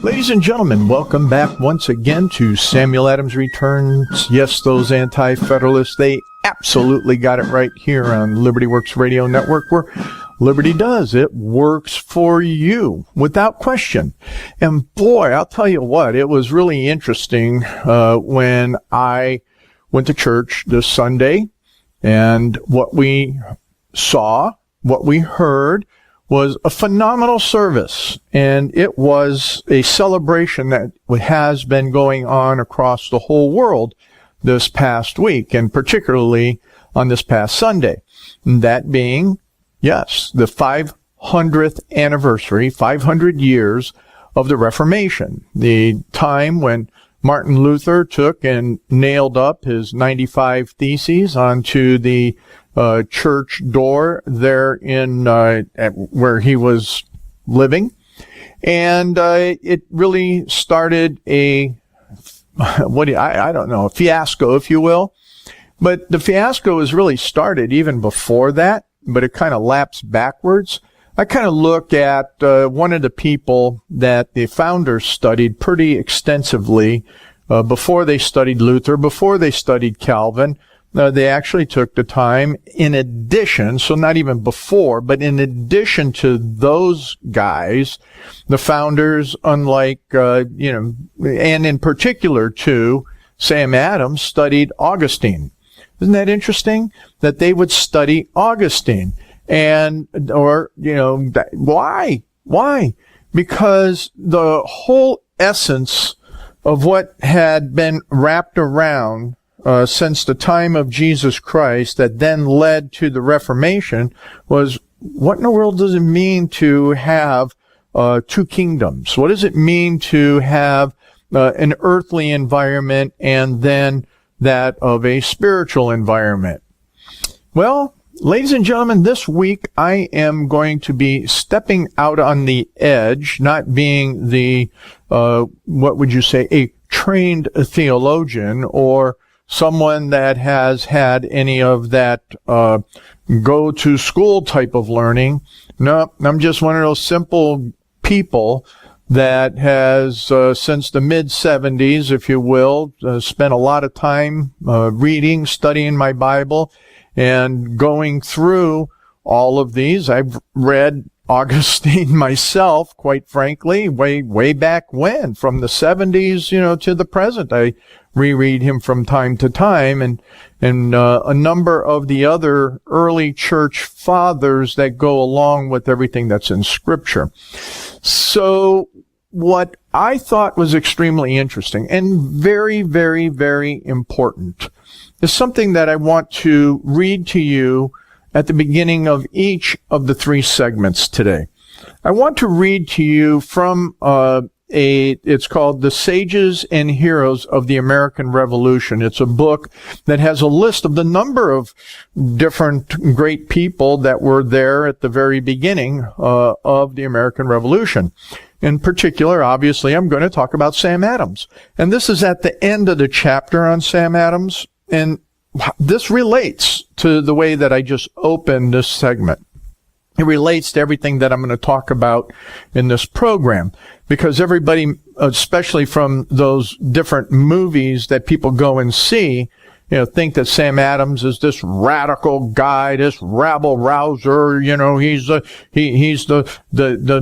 Ladies and gentlemen, welcome back once again to Samuel Adams Returns. Yes, those Anti-federalists, they absolutely got it right here on Liberty Works Radio Network, where Liberty does. It works for you, without question. And boy, I'll tell you what, it was really interesting when I went to church this Sunday, and what we saw, what we heard, was a phenomenal service, and it was a celebration that has been going on across the whole world this past week, and particularly on this past Sunday. That being, yes, the 500th anniversary, 500 years of the Reformation, the time when Martin Luther took and nailed up his 95 Theses onto the church door there in where he was living, and it really started a I don't know, a fiasco, if you will. But the fiasco was really started even before that, but it kind of lapsed backwards. I kind of look at one of the people that the founders studied pretty extensively before they studied Luther, before they studied Calvin. They actually took the time, in addition, so not even before, but in addition to those guys, the founders, unlike, and in particular to Sam Adams, studied Augustine. Isn't that interesting? That they would study Augustine. Why? Why? Because the whole essence of what had been wrapped around since the time of Jesus Christ that then led to the Reformation was, what in the world does it mean to have two kingdoms? What does it mean to have an earthly environment and then that of a spiritual environment? Well, ladies and gentlemen, this week I am going to be stepping out on the edge, not being the, what would you say, a trained theologian or someone that has had any of that go-to-school type of learning. No, I'm just one of those simple people that has, since the mid-'70s, if you will, spent a lot of time reading, studying my Bible, and going through all of these. I've read Augustine myself, quite frankly, way back when, from the 70s, to the present. I reread him from time to time, and a number of the other early church fathers that go along with everything that's in Scripture. So what I thought was extremely interesting and very, very, very important is something that I want to read to you at the beginning of each of the three segments today. I want to read to you from it's called The Sages and Heroes of the American Revolution. It's a book that has a list of the number of different great people that were there at the very beginning of the American Revolution. In particular, obviously, I'm going to talk about Sam Adams. And this is at the end of the chapter on Sam Adams, and this relates to the way that I just opened this segment. It relates to everything that I'm going to talk about in this program, because everybody, especially from those different movies that people go and see, think that Sam Adams is this radical guy, this rabble rouser. He's the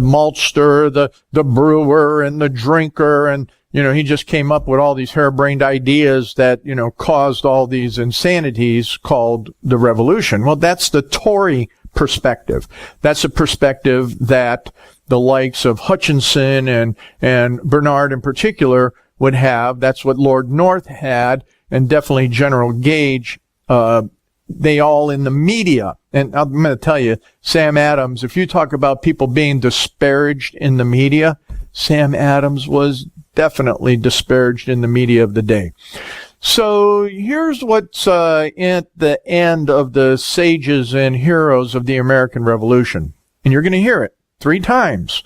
maltster, the brewer, and the drinker, and he just came up with all these harebrained ideas that, caused all these insanities called the Revolution. Well, that's the Tory perspective. That's a perspective that the likes of Hutchinson and Bernard in particular would have. That's what Lord North had, and definitely General Gage. They all in the media. And I'm going to tell you, Sam Adams, if you talk about people being disparaged in the media, Sam Adams was definitely disparaged in the media of the day. So here's what's at the end of the Sages and Heroes of the American Revolution. And you're going to hear it 3 times.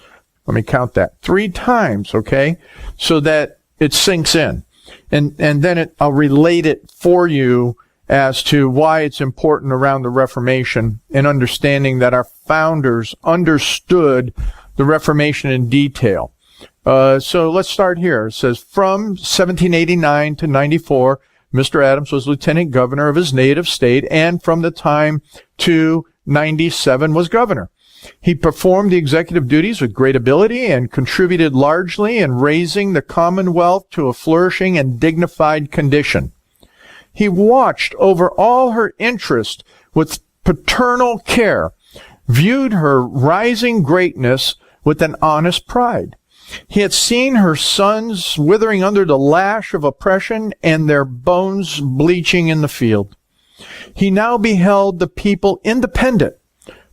Let me count that. 3 times, okay? So that it sinks in. And then I'll relate it for you as to why it's important around the Reformation, and understanding that our founders understood the Reformation in detail. So let's start here. It says, from 1789 to 94, Mr. Adams was lieutenant governor of his native state, and from the time to 97 was governor. He performed the executive duties with great ability and contributed largely in raising the Commonwealth to a flourishing and dignified condition. He watched over all her interest with paternal care, viewed her rising greatness with an honest pride. He had seen her sons withering under the lash of oppression and their bones bleaching in the field. He now beheld the people independent,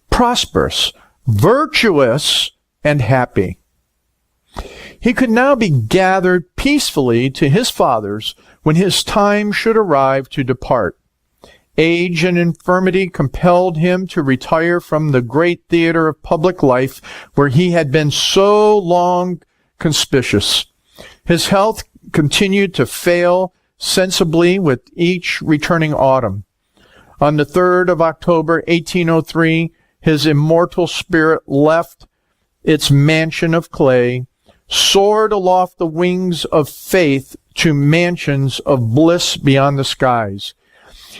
prosperous, virtuous, and happy. He could now be gathered peacefully to his fathers when his time should arrive to depart. Age and infirmity compelled him to retire from the great theater of public life where he had been so long conspicuous. His health continued to fail sensibly with each returning autumn. On the 3rd of October, 1803, his immortal spirit left its mansion of clay, soared aloft the wings of faith to mansions of bliss beyond the skies.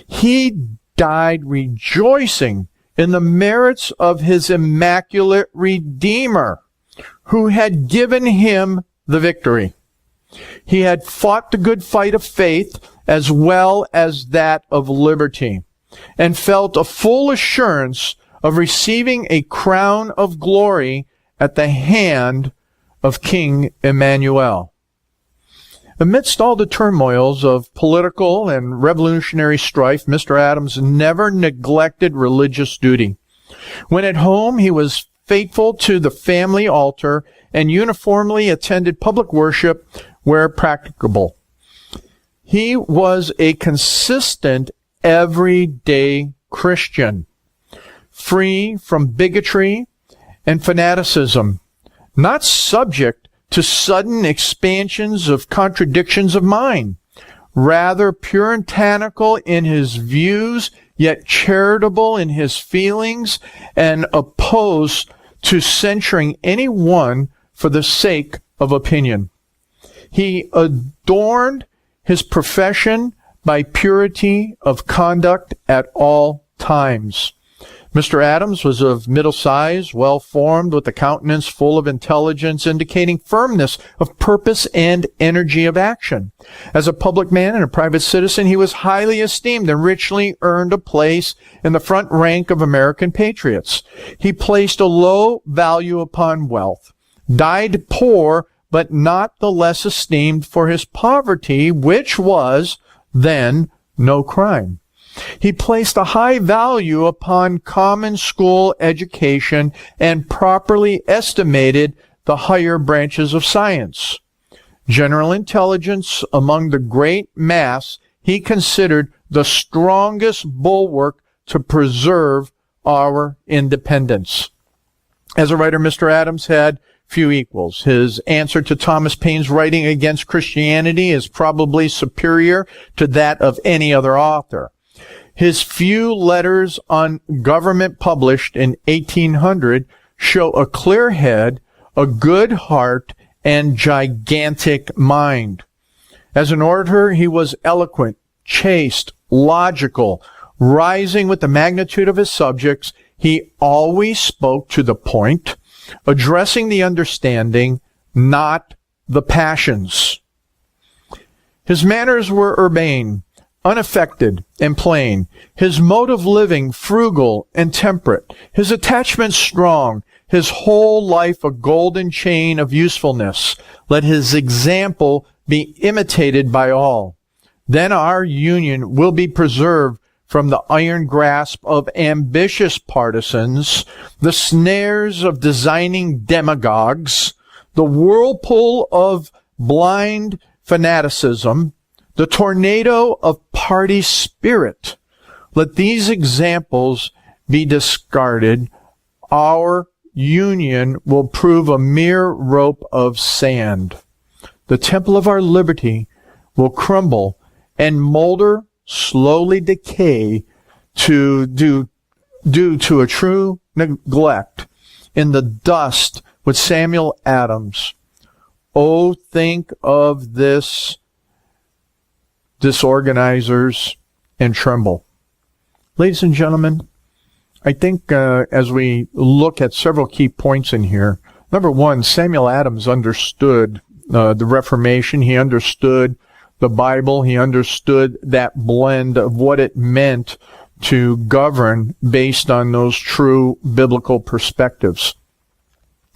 He died rejoicing in the merits of his immaculate Redeemer, who had given him the victory. He had fought the good fight of faith as well as that of liberty, and felt a full assurance of receiving a crown of glory at the hand of King Emmanuel. Amidst all the turmoils of political and revolutionary strife, Mr. Adams never neglected religious duty. When at home, he was faithful to the family altar and uniformly attended public worship where practicable. He was a consistent, everyday Christian, free from bigotry and fanaticism, not subject to sudden expansions of contradictions of mind, rather puritanical in his views, yet charitable in his feelings, and opposed to censuring anyone for the sake of opinion. He adorned his profession by purity of conduct at all times. Mr. Adams was of middle size, well-formed, with a countenance full of intelligence, indicating firmness of purpose and energy of action. As a public man and a private citizen, he was highly esteemed and richly earned a place in the front rank of American patriots. He placed a low value upon wealth, died poor, but not the less esteemed for his poverty, which was then no crime. He placed a high value upon common school education and properly estimated the higher branches of science. General intelligence among the great mass he considered the strongest bulwark to preserve our independence. As a writer, Mr. Adams had few equals. His answer to Thomas Paine's writing against Christianity is probably superior to that of any other author. His few letters on government published in 1800 show a clear head, a good heart, and gigantic mind. As an orator, he was eloquent, chaste, logical, rising with the magnitude of his subjects. He always spoke to the point, addressing the understanding, not the passions. His manners were urbane, unaffected, and plain. His mode of living frugal and temperate. His attachment strong. His whole life a golden chain of usefulness. Let his example be imitated by all. Then our Union will be preserved from the iron grasp of ambitious partisans, the snares of designing demagogues, the whirlpool of blind fanaticism, the tornado of party spirit. Let these examples be discarded. Our Union will prove a mere rope of sand. The temple of our liberty will crumble and molder, slowly decay due to a true neglect in the dust with Samuel Adams. Oh, think of this, disorganizers, and tremble. Ladies and gentlemen, I think as we look at several key points in here, number one, Samuel Adams understood the Reformation. He understood the Bible. He understood that blend of what it meant to govern based on those true biblical perspectives.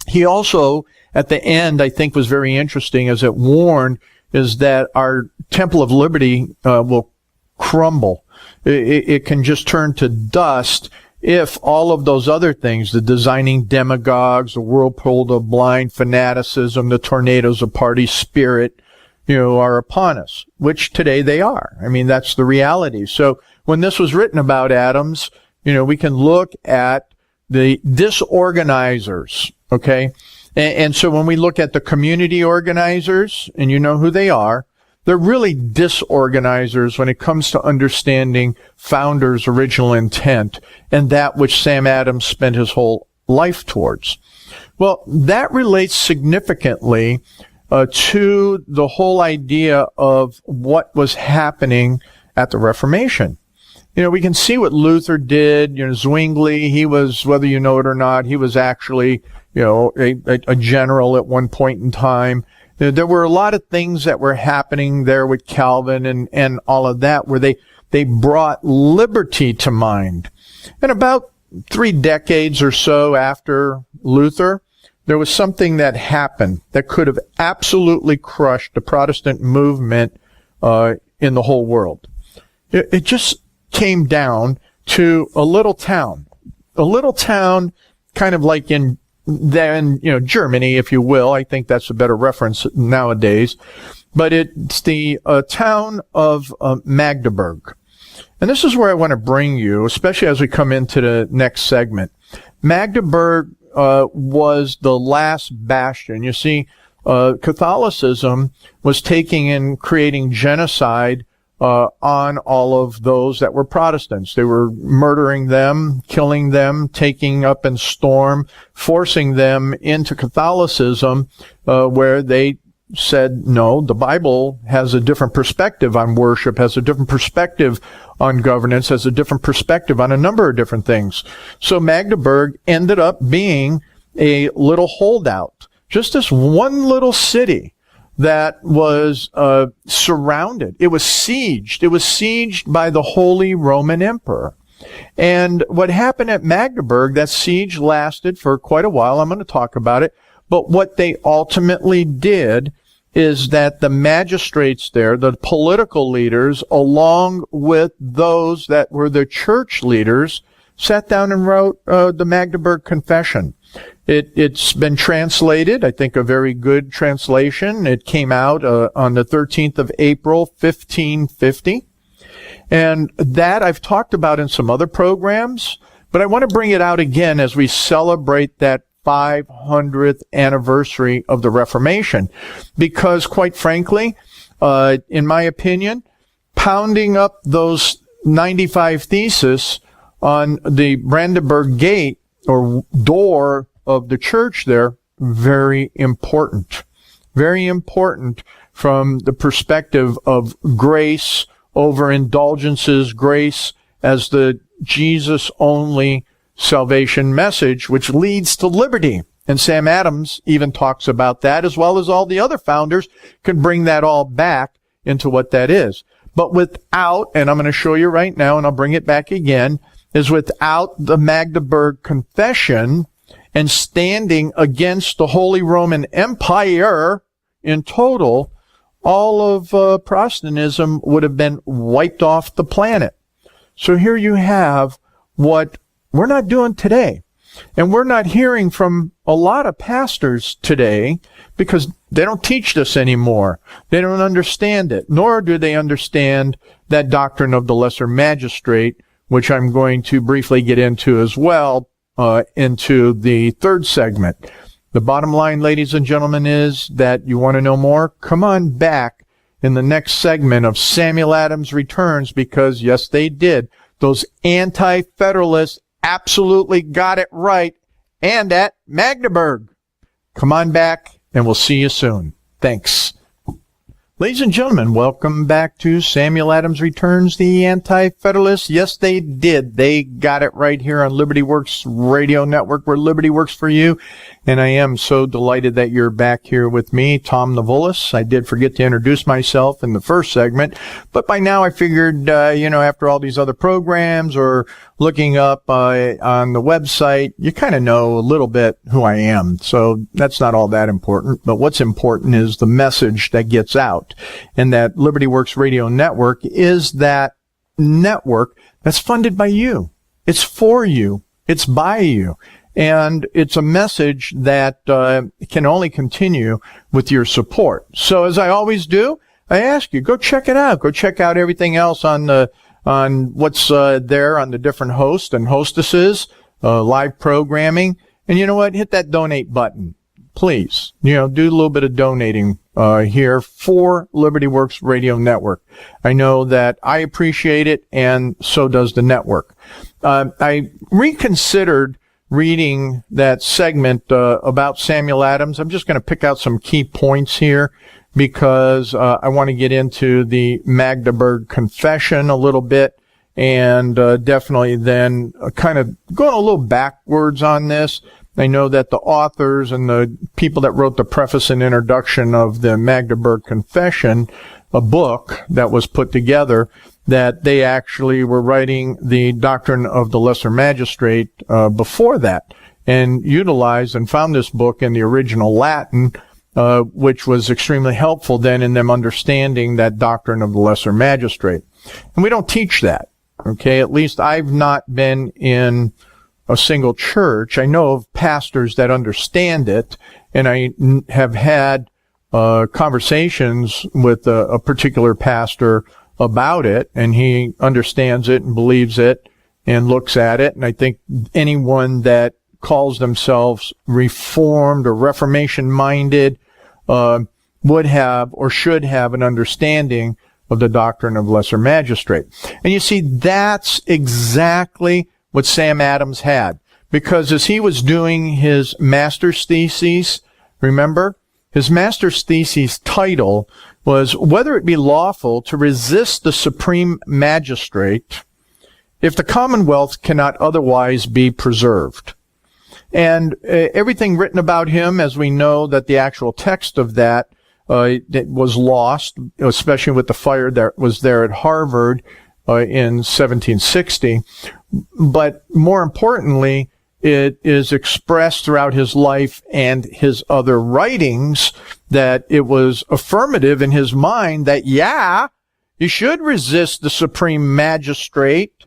He also, at the end, I think was very interesting, as it warned, is that our Temple of Liberty will crumble. It can just turn to dust if all of those other things, the designing demagogues, the whirlpool of blind fanaticism, the tornadoes of party spirit, are upon us, which today they are. I mean, that's the reality. So when this was written about Adams, we can look at the disorganizers, okay? And so when we look at the community organizers, and you know who they are, they're really disorganizers when it comes to understanding founders' original intent and that which Sam Adams spent his whole life towards. Well, that relates significantly to the whole idea of what was happening at the Reformation. We can see what Luther did. Zwingli, he was, whether you know it or not, he was actually, a general at one point in time. There were a lot of things that were happening there with Calvin and all of that, where they brought liberty to mind. And about 3 decades or so after Luther, there was something that happened that could have absolutely crushed the Protestant movement in the whole world. It just came down to a little town kind of like in Germany, if you will. I think that's a better reference nowadays. But it's the town of Magdeburg. And this is where I want to bring you, especially as we come into the next segment. Magdeburg was the last bastion. You see, Catholicism was taking and creating genocide on all of those that were Protestants. They were murdering them, killing them, taking up in storm, forcing them into Catholicism, where they said, no, the Bible has a different perspective on worship, has a different perspective on governance, has a different perspective on a number of different things. So Magdeburg ended up being a little holdout, just this one little city that was surrounded. It was sieged. It was sieged by the Holy Roman Emperor. And what happened at Magdeburg, that siege lasted for quite a while. I'm going to talk about it. But what they ultimately did is that the magistrates there, the political leaders, along with those that were the church leaders, sat down and wrote the Magdeburg Confession. It's been translated, I think a very good translation. It came out on the 13th of April, 1550. And that I've talked about in some other programs, but I want to bring it out again as we celebrate that 500th anniversary of the Reformation. Because quite frankly, in my opinion, pounding up those 95 theses on the Brandenburg Gate or door of the church there, very important. Very important from the perspective of grace over indulgences, grace as the Jesus-only salvation message, which leads to liberty. And Sam Adams even talks about that, as well as all the other founders can bring that all back into what that is. But without, and I'm going to show you right now, and I'll bring it back again, is without the Magdeburg Confession and standing against the Holy Roman Empire in total, all of Protestantism would have been wiped off the planet. So here you have what we're not doing today. And we're not hearing from a lot of pastors today because they don't teach this anymore. They don't understand it, nor do they understand that doctrine of the lesser magistrate, which I'm going to briefly get into as well, into the third segment. The bottom line, ladies and gentlemen, is that you want to know more? Come on back in the next segment of Samuel Adams Returns, because yes, they did. Those anti-federalists absolutely got it right, and at Magdeburg. Come on back, and we'll see you soon. Thanks. Ladies and gentlemen, welcome back to Samuel Adams Returns, the Anti-Federalists. Yes, they did. They got it right here on Liberty Works Radio Network, where Liberty works for you. And I am so delighted that you're back here with me, Tom Navolis. I did forget to introduce myself in the first segment, but by now I figured, after all these other programs or looking up on the website, you kind of know a little bit who I am. So that's not all that important. But what's important is the message that gets out. And that Liberty Works Radio Network is that network that's funded by you. It's for you. It's by you. And it's a message that can only continue with your support. So as I always do, I ask you, go check it out. Go check out everything else on what's there on the different hosts and hostesses, live programming. And you know what? Hit that donate button. Please, do a little bit of donating here for Liberty Works Radio Network. I know that I appreciate it, and so does the network. I reconsidered reading that segment about Samuel Adams. I'm just going to pick out some key points here because I want to get into the Magdeburg Confession a little bit, and definitely then kind of going a little backwards on this. I know that the authors and the people that wrote the preface and introduction of the Magdeburg Confession, a book that was put together, that they actually were writing the Doctrine of the Lesser Magistrate before that, and utilized and found this book in the original Latin, which was extremely helpful then in them understanding that Doctrine of the Lesser Magistrate. And we don't teach that, okay? At least I've not been in a single church. I know of pastors that understand it, and I have had conversations with a particular pastor about it, and he understands it and believes it and looks at it. And I think anyone that calls themselves Reformed or Reformation minded would have or should have an understanding of the Doctrine of Lesser Magistrate. And you see, that's exactly what Sam Adams had, because as he was doing his master's thesis, remember, his master's thesis title was whether it be lawful to resist the supreme magistrate if the commonwealth cannot otherwise be preserved. And everything written about him, as we know that the actual text of that was lost, especially with the fire that was there at Harvard in 1760. But more importantly, it is expressed throughout his life and his other writings that it was affirmative in his mind that, you should resist the supreme magistrate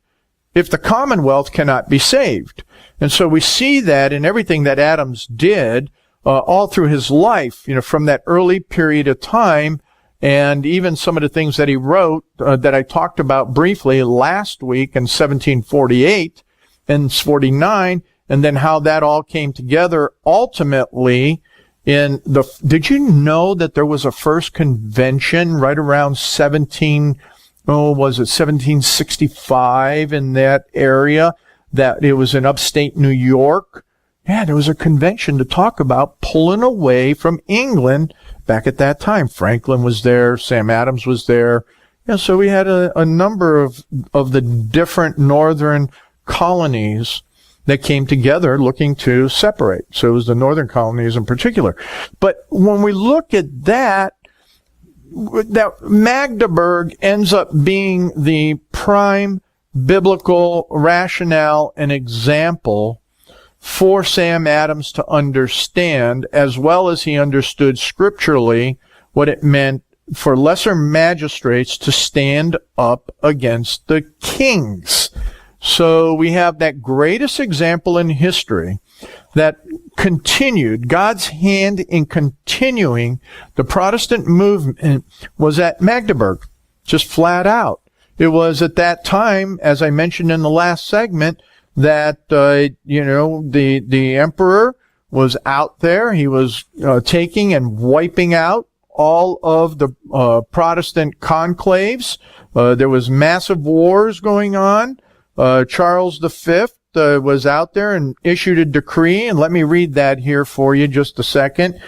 if the commonwealth cannot be saved. And so we see that in everything that Adams did all through his life, from that early period of time. And even some of the things that he wrote that I talked about briefly last week in 1748 and 49, and then how that all came together ultimately in did you know that there was a first convention right around 1765 in that area, that it was in upstate New York? Yeah, there was a convention to talk about pulling away from England back at that time. Franklin was there. Sam Adams was there. Yeah, so we had a number of the different northern colonies that came together looking to separate. So it was the northern colonies in particular. But when we look at that Magdeburg ends up being the prime biblical rationale and example for Sam Adams to understand, as well as he understood scripturally what it meant for lesser magistrates to stand up against the kings. So we have that greatest example in history that continued. God's hand in continuing the Protestant movement was at Magdeburg, just flat out. It was at that time, as I mentioned in the last segment, that, the emperor was out there. He was taking and wiping out all of the Protestant conclaves. There was massive wars going on. Charles V was out there and issued a decree, and let me read that here for you just a second.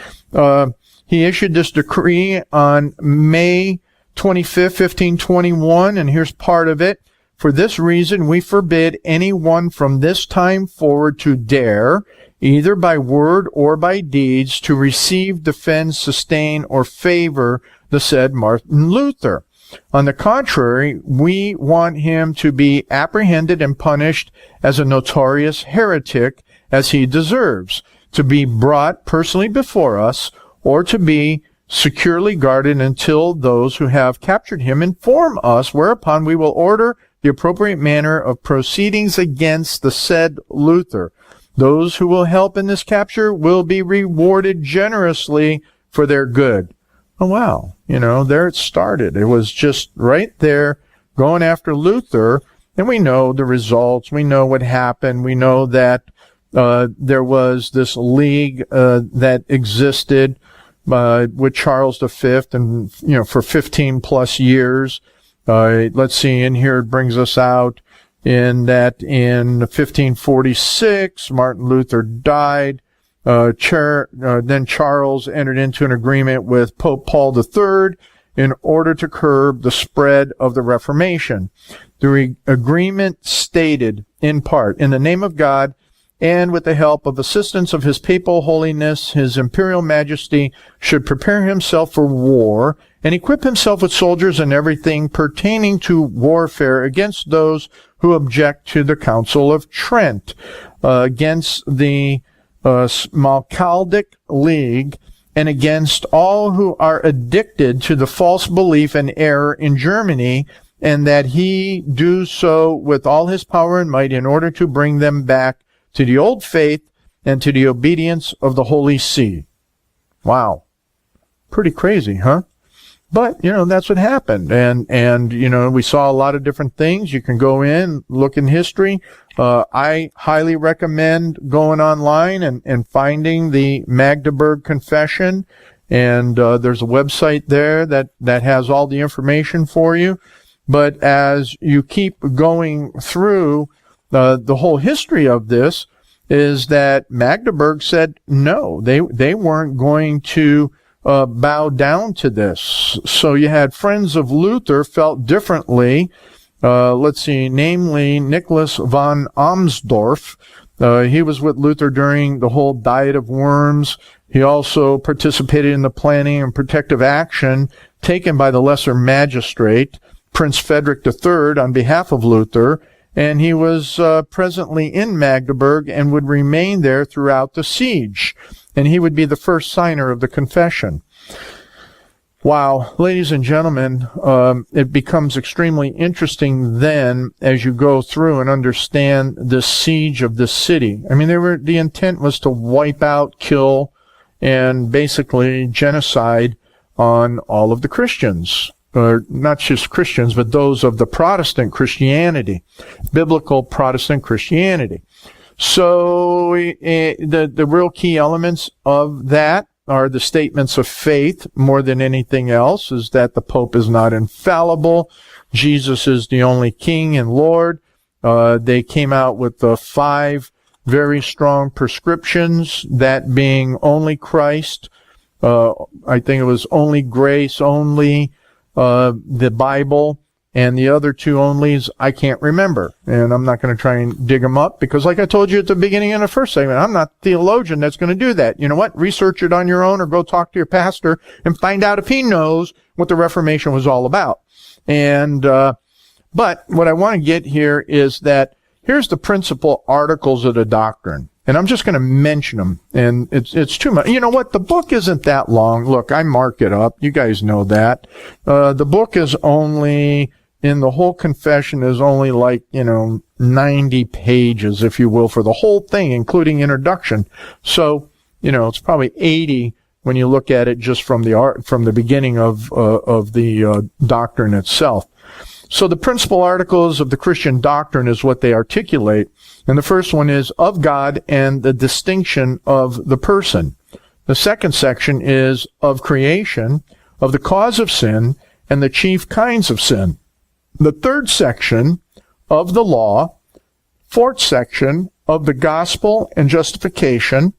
he issued this decree on May 25th, 1521, and here's part of it. For this reason, we forbid anyone from this time forward to dare, either by word or by deeds, to receive, defend, sustain, or favor the said Martin Luther. On the contrary, we want him to be apprehended and punished as a notorious heretic, as he deserves, to be brought personally before us, or to be securely guarded until those who have captured him inform us, whereupon we will order the appropriate manner of proceedings against the said Luther. Those who will help in this capture will be rewarded generously for their good. Oh, wow. There it started. It was just right there going after Luther, and we know the results. We know what happened. We know that there was this league that existed with Charles V, and for 15 plus years. Let's see, in here it brings us out in that in 1546 Martin Luther died. Then Charles entered into an agreement with Pope Paul III in order to curb the spread of the Reformation. The agreement stated, in part, in the name of God, and with the help of assistance of his papal holiness, his imperial majesty should prepare himself for war and equip himself with soldiers and everything pertaining to warfare against those who object to the Council of Trent, against the Smalcaldic League, and against all who are addicted to the false belief and error in Germany, and that he do so with all his power and might in order to bring them back to the old faith and to the obedience of the Holy See. Wow. Pretty crazy, huh? But, that's what happened. And we saw a lot of different things. You can go in, look in history. I highly recommend going online and finding the Magdeburg Confession. And there's a website there that has all the information for you. But as you keep going through the whole history of this, is that Magdeburg said no, they weren't going to bow down to this. So you had friends of Luther felt differently. Let's see, namely Nicholas von Amsdorf. He was with Luther during the whole Diet of Worms. He also participated in the planning and protective action taken by the lesser magistrate, Prince Frederick III, on behalf of Luther, and he was presently in Magdeburg and would remain there throughout the siege. And he would be the first signer of the confession. Wow, ladies and gentlemen, it becomes extremely interesting then as you go through and understand the siege of this city. I mean, the intent was to wipe out, kill, and basically genocide on all of the Christians. Or not just Christians, but those of the Protestant Christianity, biblical Protestant Christianity. So the real key elements of that are the statements of faith more than anything else, is that the Pope is not infallible. Jesus is the only King and Lord. They came out with the 5 very strong prescriptions, that being only Christ. I think it was only grace, only the Bible, and the other 2 onlys I can't remember, and I'm not going to try and dig them up, because like I told you at the beginning in the first segment, I'm not a theologian that's going to do that. You know what? Research it on your own, or go talk to your pastor and find out if he knows what the Reformation was all about. And but what I want to get here is that here's the principal articles of the doctrine. And I'm just going to mention them, and it's too much. You know what? The book isn't that long. Look, I mark it up. You guys know that. The book is only, in the whole confession, is only 90 pages, if you will, for the whole thing, including introduction. So, it's probably 80 when you look at it just from the beginning of the doctrine itself. So the principal articles of the Christian doctrine is what they articulate. And the first one is of God and the distinction of the person. The second section is of creation, of the cause of sin, and the chief kinds of sin. The third section of the law. Fourth section of the gospel and justification.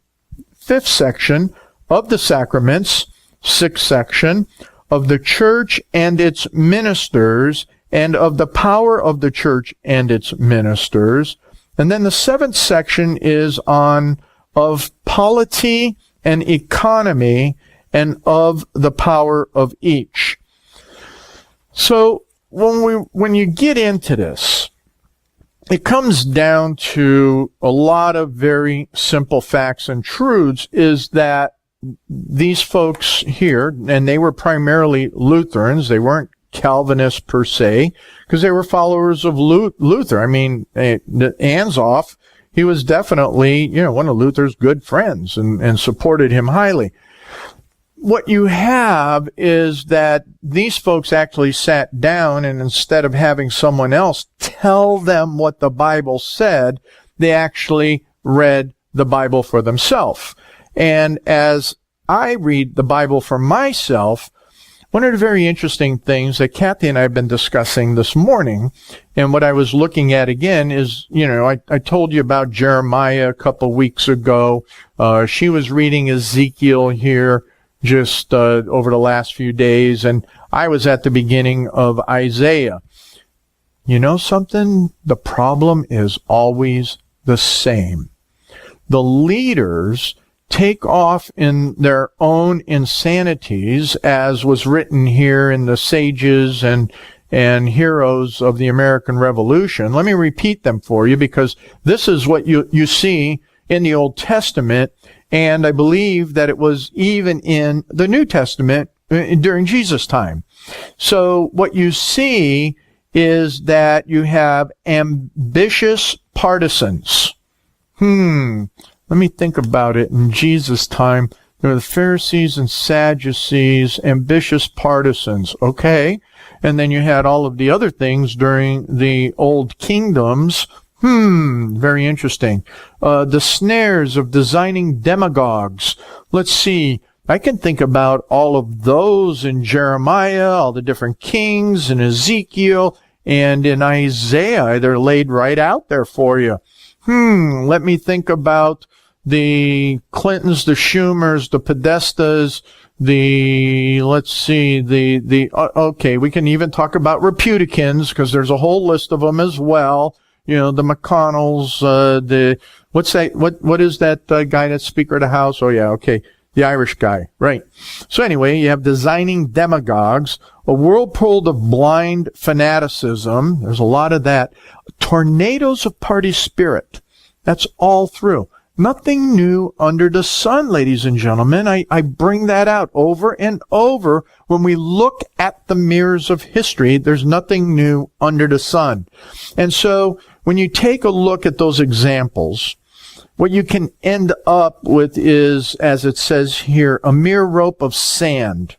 Fifth section of the sacraments. sixth section, of the church and its ministers, and of the power of the church and its ministers. And then the seventh section is of polity and economy and of the power of each. So when you get into this, it comes down to a lot of very simple facts and truths, is that these folks here, and they were primarily Lutherans, they weren't Calvinists per se, because they were followers of Luther. I mean, Anzoff, he was definitely, one of Luther's good friends and supported him highly. What you have is that these folks actually sat down, and instead of having someone else tell them what the Bible said, they actually read the Bible for themselves. And as I read the Bible for myself, one of the very interesting things that Kathy and I have been discussing this morning, and what I was looking at again is, I told you about Jeremiah a couple weeks ago. She was reading Ezekiel here just over the last few days, and I was at the beginning of Isaiah. You know something? The problem is always the same. The leaders take off in their own insanities, as was written here in the sages and heroes of the American Revolution. Let me repeat them for you, because this is what you see in the Old Testament, and I believe that it was even in the New Testament during Jesus' time. So what you see is that you have ambitious partisans. Let me think about it. In Jesus' time, there were the Pharisees and Sadducees, ambitious partisans. Okay. And then you had all of the other things during the old kingdoms. Very interesting. The snares of designing demagogues. Let's see. I can think about all of those in Jeremiah, all the different kings, in Ezekiel, and in Isaiah. They're laid right out there for you. Let me think about the Clintons, the Schumers, the Podestas, okay, we can even talk about Republicans, because there's a whole list of them as well. The McConnells, what is that guy that's Speaker of the House? Oh yeah, okay. The Irish guy, right. So anyway, you have designing demagogues, a whirlpool of blind fanaticism. There's a lot of that. Tornadoes of party spirit. That's all through. Nothing new under the sun, ladies and gentlemen. I bring that out over and over. When we look at the mirrors of history, there's nothing new under the sun. And so when you take a look at those examples, what you can end up with is, as it says here, a mere rope of sand,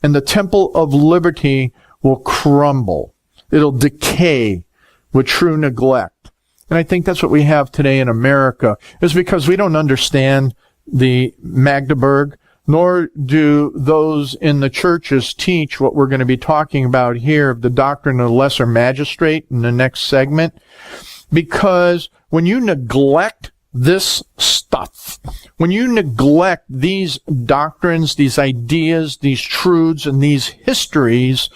and the temple of liberty will crumble. It'll decay with true neglect. And I think that's what we have today in America, is because we don't understand the Magdeburg, nor do those in the churches teach what we're going to be talking about here, the doctrine of the lesser magistrate in the next segment. Because when you neglect this stuff, when you neglect these doctrines, these ideas, these truths, and these histories,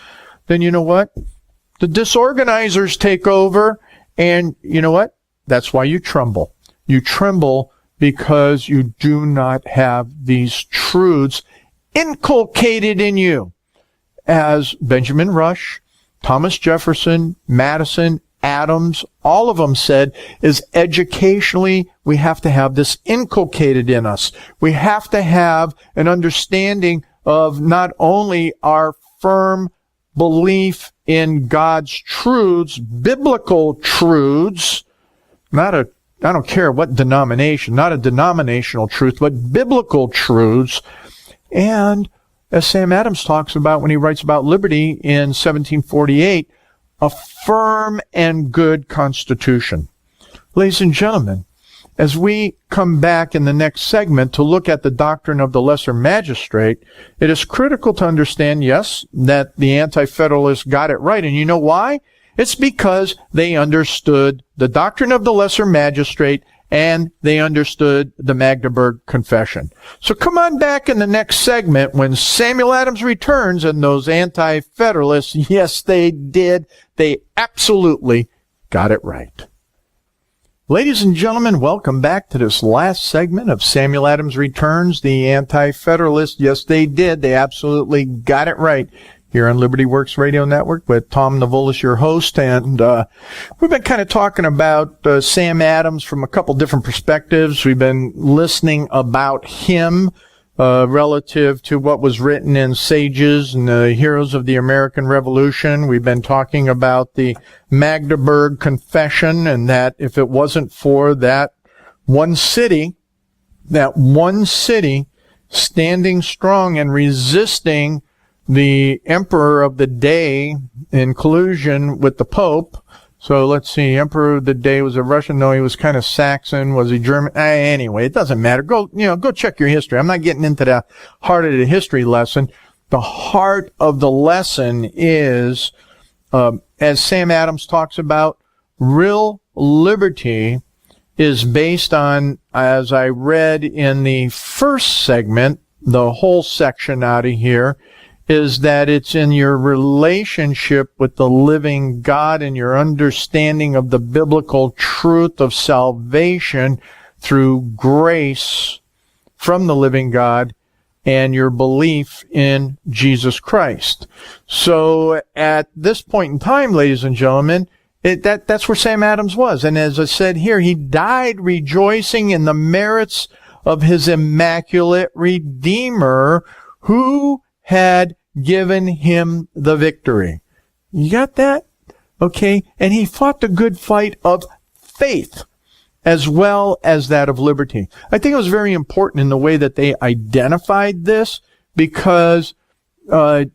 then you know what? The disorganizers take over, and you know what? That's why you tremble. You tremble because you do not have these truths inculcated in you. As Benjamin Rush, Thomas Jefferson, Madison, Adams, all of them said, is educationally, we have to have this inculcated in us. We have to have an understanding of not only our firm belief in God's truths, biblical truths, I don't care what denomination, not a denominational truth, but biblical truths. And as Sam Adams talks about when he writes about liberty in 1748, a firm and good constitution. Ladies and gentlemen, as we come back in the next segment to look at the doctrine of the lesser magistrate, it is critical to understand, yes, that the Anti-federalists got it right. And you know why? It's because they understood the doctrine of the lesser magistrate and they understood the Magdeburg Confession. So come on back in the next segment when Samuel Adams returns and those anti-federalists, yes, they did. They absolutely got it right. Ladies and gentlemen, welcome back to this last segment of Samuel Adams Returns, the Anti-Federalists. Yes, they did. They absolutely got it right here on Liberty Works Radio Network with Tom Navolis, your host. And we've been kind of talking about Sam Adams from a couple different perspectives. We've been listening about him relative to what was written in Sages and the Heroes of the American Revolution. We've been talking about the Magdeburg Confession, and that if it wasn't for that one city standing strong and resisting the emperor of the day in collusion with the Pope. So let's see, emperor of the day, was a Russian? No, he was kind of Saxon. Was he German? Anyway, it doesn't matter. Go check your history. I'm not getting into the heart of the history lesson. The heart of the lesson is, as Sam Adams talks about, real liberty is based on, as I read in the first segment, the whole section out of here, is that it's in your relationship with the living God and your understanding of the biblical truth of salvation through grace from the living God and your belief in Jesus Christ. So at this point in time, ladies and gentlemen, that's where Sam Adams was. And as I said here, he died rejoicing in the merits of his immaculate Redeemer, who had given him the victory. You got that? Okay. And he fought the good fight of faith as well as that of liberty. I think it was very important in the way that they identified this, because it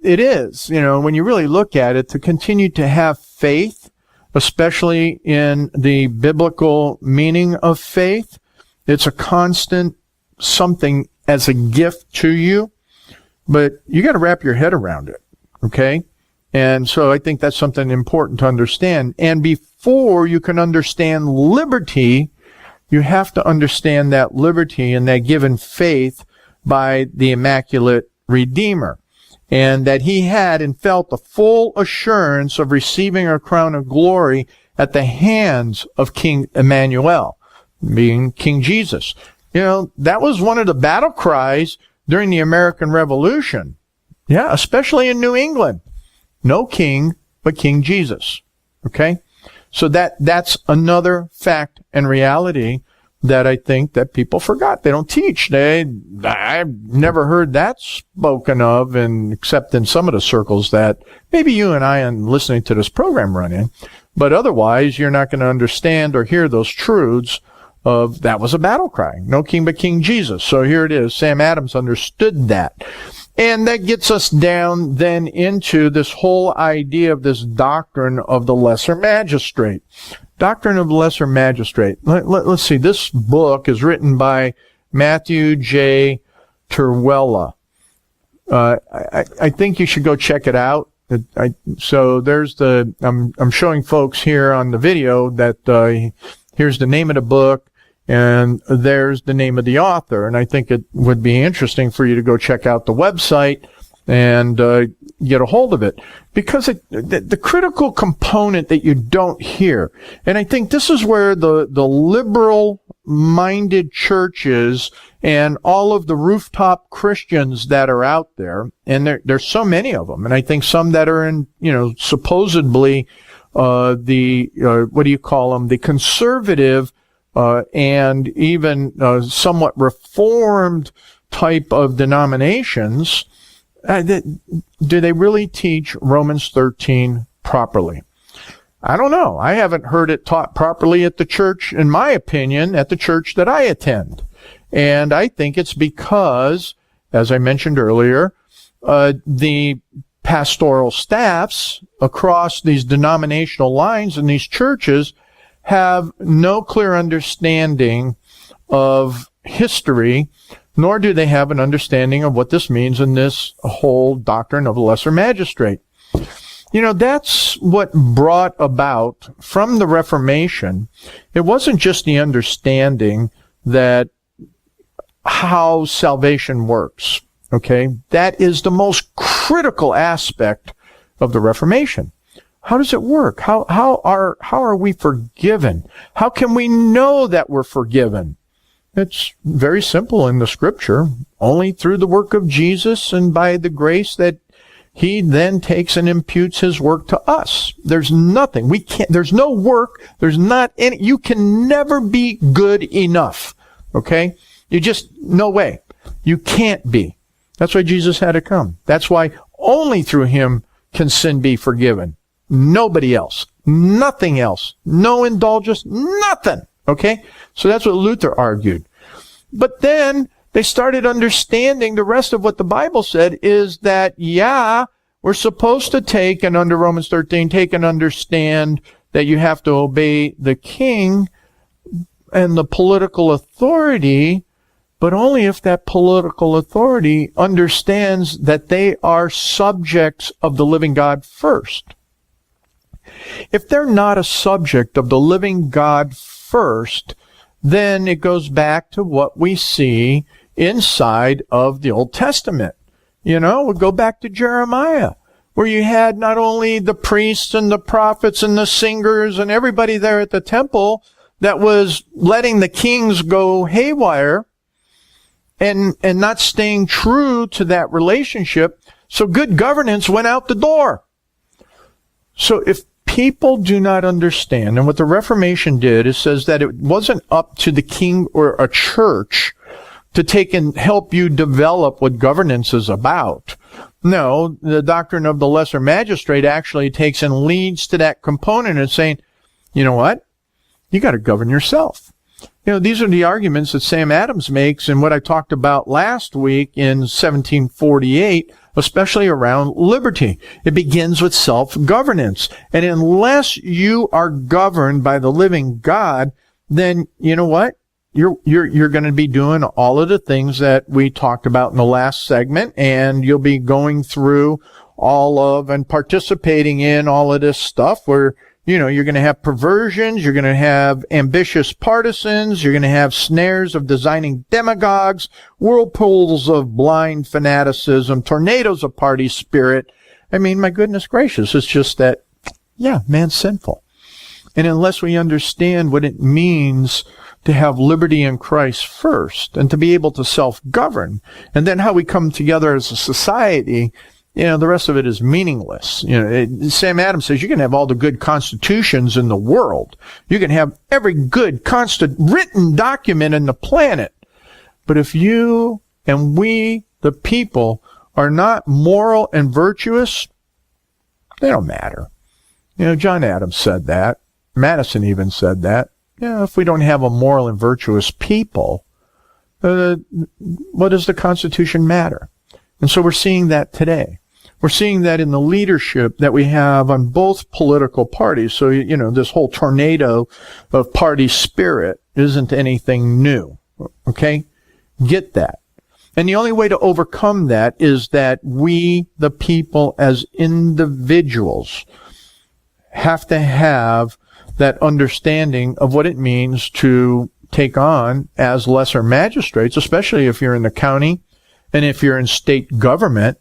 is, when you really look at it, to continue to have faith, especially in the biblical meaning of faith, it's a constant something as a gift to you. But you got to wrap your head around it, okay? And so I think that's something important to understand. And before you can understand liberty, you have to understand that liberty and that given faith by the Immaculate Redeemer, and that he had and felt the full assurance of receiving a crown of glory at the hands of King Emmanuel, being King Jesus. That was one of the battle cries during the American Revolution. Yeah, especially in New England. No king, but King Jesus. Okay? So that's another fact and reality that I think that people forgot. They don't teach. I've never heard that spoken of, except in some of the circles that maybe you and I, in listening to this program, run in. But otherwise, you're not going to understand or hear those truths of that was a battle cry. No king but King Jesus. So here it is. Sam Adams understood that. And that gets us down then into this whole idea of this doctrine of the lesser magistrate. Doctrine of the lesser magistrate. Let's see. This book is written by Matthew J. Terwella. I think you should go check it out. So there's I'm showing folks here on the video that here's the name of the book, and there's the name of the author. And I think it would be interesting for you to go check out the website and get a hold of it, because the critical component that you don't hear, and I think this is where the liberal-minded churches and all of the rooftop Christians that are out there, and there's so many of them, and I think some that are in, supposedly what do you call them, the conservative and even somewhat reformed type of denominations. Do they really teach Romans 13 properly? I don't know. I haven't heard it taught properly at the church, in my opinion, at the church that I attend. And I think it's because, as I mentioned earlier, the pastoral staffs across these denominational lines in these churches have no clear understanding of history, nor do they have an understanding of what this means in this whole doctrine of a lesser magistrate. That's what brought about from the Reformation. It wasn't just the understanding that how salvation works. Okay. That is the most critical aspect of the Reformation. How does it work? How are we forgiven? How can we know that we're forgiven? It's very simple in the scripture, only through the work of Jesus and by the grace that he then takes and imputes his work to us. There's nothing. There's no work. There's not any. You can never be good enough. Okay? No way. You can't be. That's why Jesus had to come. That's why only through him can sin be forgiven. Nobody else. Nothing else. No indulgence. Nothing. Okay? So that's what Luther argued. But then they started understanding the rest of what the Bible said is that, we're supposed to take, and under Romans 13, take and understand that you have to obey the king and the political authority, but only if that political authority understands that they are subjects of the living God first. If they're not a subject of the living God first, then it goes back to what we see inside of the Old Testament. We'll go back to Jeremiah, where you had not only the priests and the prophets and the singers and everybody there at the temple that was letting the kings go haywire and not staying true to that relationship. So good governance went out the door. So if people do not understand, and what the Reformation did is says that it wasn't up to the king or a church to take and help you develop what governance is about. No, the doctrine of the lesser magistrate actually takes and leads to that component and saying, you know what? You got to govern yourself. These are the arguments that Sam Adams makes in what I talked about last week in 1748, especially around liberty. It begins with self-governance. And unless you are governed by the living God, then you know what? You're going to be doing all of the things that we talked about in the last segment, and you'll be going through all of and participating in all of this stuff where, you're going to have perversions, you're going to have ambitious partisans, you're going to have snares of designing demagogues, whirlpools of blind fanaticism, tornadoes of party spirit. I mean, my goodness gracious, it's just that, man's sinful. And unless we understand what it means to have liberty in Christ first and to be able to self-govern, and then how we come together as a society, the rest of it is meaningless. Sam Adams says you can have all the good constitutions in the world. You can have every good written document in the planet. But if you and we, the people, are not moral and virtuous, they don't matter. John Adams said that. Madison even said that. If we don't have a moral and virtuous people, what does the Constitution matter? And so we're seeing that today. We're seeing that in the leadership that we have on both political parties. So, this whole tornado of party spirit isn't anything new. Okay? Get that. And the only way to overcome that is that we, the people, as individuals, have to have that understanding of what it means to take on as lesser magistrates, especially if you're in the county and if you're in state government,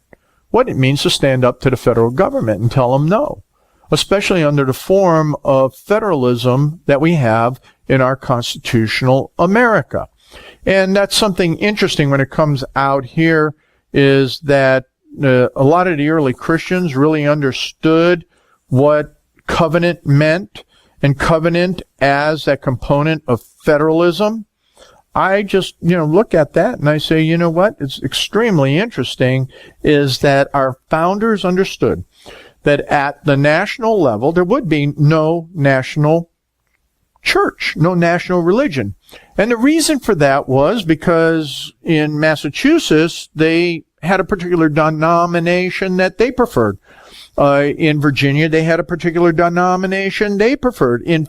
what it means to stand up to the federal government and tell them no, especially under the form of federalism that we have in our constitutional America. And that's something interesting when it comes out here is that a lot of the early Christians really understood what covenant meant, and covenant as that component of federalism. I just, look at that and I say, you know what? It's extremely interesting is that our founders understood that at the national level, there would be no national church, no national religion. And the reason for that was because in Massachusetts, they had a particular denomination that they preferred. In Virginia, they had a particular denomination they preferred. In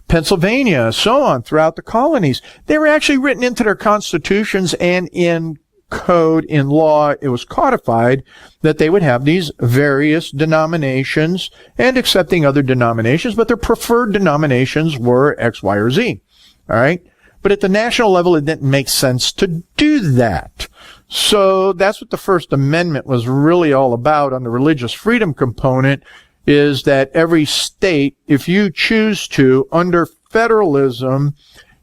Pennsylvania, so on, throughout the colonies. They were actually written into their constitutions and in code, in law, it was codified that they would have these various denominations and accepting other denominations, but their preferred denominations were X, Y, or Z. All right? But at the national level, it didn't make sense to do that. So that's what the First Amendment was really all about on the religious freedom component, is that every state, if you choose to, under federalism,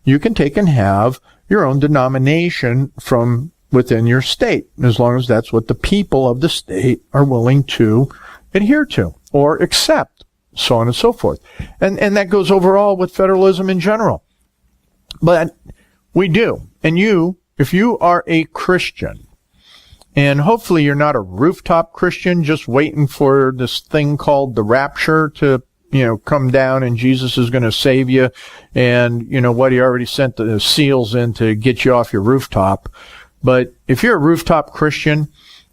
you can take and have your own denomination from within your state, as long as that's what the people of the state are willing to adhere to or accept, so on and so forth. And that goes overall with federalism in general. But we do. And you, if you are a Christian, and hopefully you're not a rooftop Christian just waiting for this thing called the rapture to, come down and Jesus is going to save you. And he already sent the seals in to get you off your rooftop. But if you're a rooftop Christian,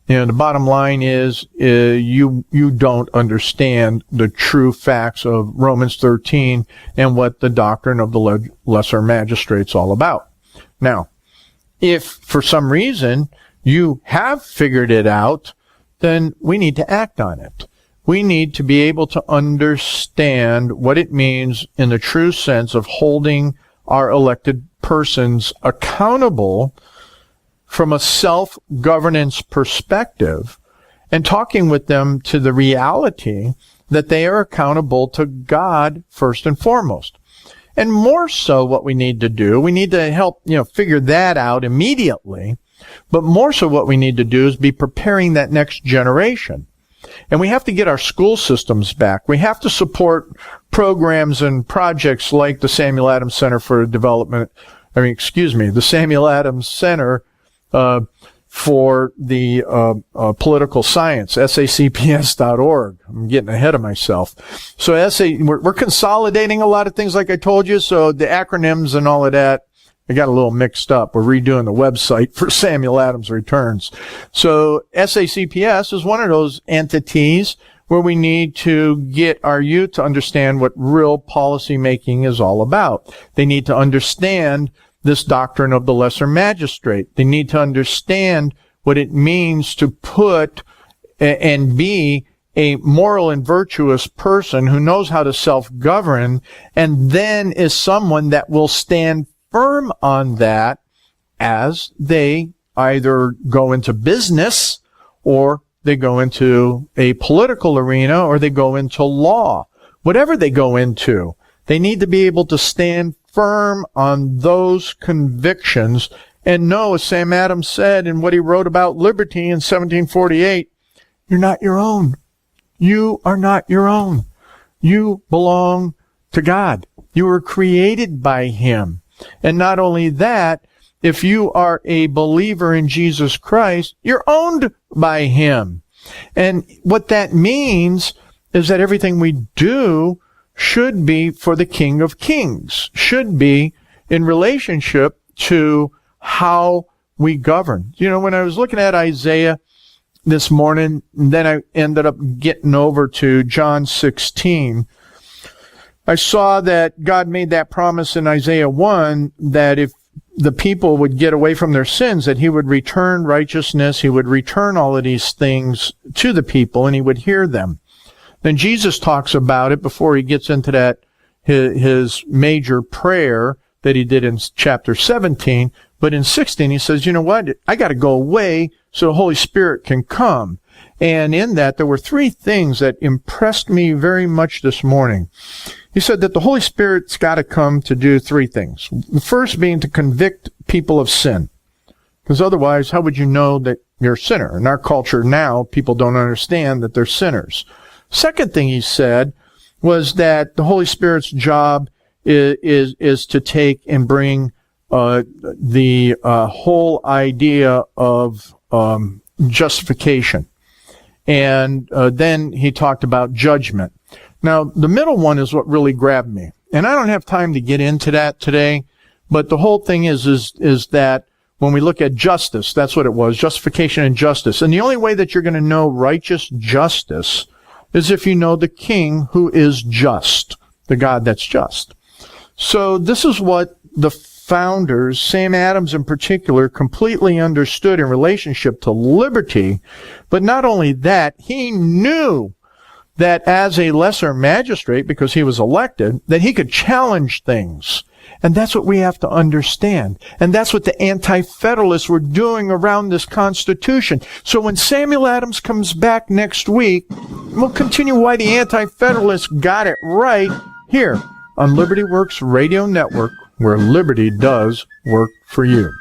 the bottom line is, you don't understand the true facts of Romans 13 and what the doctrine of the lesser magistrate's all about. Now, if for some reason you have figured it out, then we need to act on it. We need to be able to understand what it means in the true sense of holding our elected persons accountable from a self-governance perspective and talking with them to the reality that they are accountable to God first and foremost. And more so what we need to do, we need to help, figure that out immediately. But more so what we need to do is be preparing that next generation. And we have to get our school systems back. We have to support programs and projects like the Samuel Adams Center for Development, the Samuel Adams Center for the political science, sacps.org. I'm getting ahead of myself. So we're consolidating a lot of things like I told you, so the acronyms and all of that, I got a little mixed up. We're redoing the website for Samuel Adams Returns. So SACPS is one of those entities where we need to get our youth to understand what real policy making is all about. They need to understand this doctrine of the lesser magistrate. They need to understand what it means to put and be a moral and virtuous person who knows how to self-govern, and then is someone that will stand firm on that as they either go into business or they go into a political arena or they go into law. Whatever they go into, they need to be able to stand firm on those convictions and know, as Sam Adams said in what he wrote about liberty in 1748, you're not your own. You are not your own. You belong to God. You were created by Him. And not only that, if you are a believer in Jesus Christ, you're owned by Him. And what that means is that everything we do should be for the King of Kings, should be in relationship to how we govern. When I was looking at Isaiah this morning, then I ended up getting over to John 16, I saw that God made that promise in Isaiah 1 that if the people would get away from their sins, that He would return righteousness, He would return all of these things to the people, and He would hear them. Then Jesus talks about it before He gets into that, his major prayer that He did in chapter 17. But in 16, He says, you know what? I got to go away so the Holy Spirit can come. And in that, there were three things that impressed me very much this morning. He said that the Holy Spirit's got to come to do three things. The first being to convict people of sin. Because otherwise, how would you know that you're a sinner? In our culture now, people don't understand that they're sinners. Second thing He said was that the Holy Spirit's job is to take and bring the whole idea of justification. And then He talked about judgment. Now, the middle one is what really grabbed me. And I don't have time to get into that today, but the whole thing is that when we look at justice, that's what it was, justification and justice. And the only way that you're going to know righteous justice is if you know the King who is just, the God that's just. So this is what the founders, Sam Adams in particular, completely understood in relationship to liberty. But not only that, he knew that as a lesser magistrate, because he was elected, that he could challenge things. And that's what we have to understand. And that's what the Anti-Federalists were doing around this Constitution. So when Samuel Adams comes back next week, we'll continue why the Anti-Federalists got it right here on Liberty Works Radio Network, where liberty does work for you.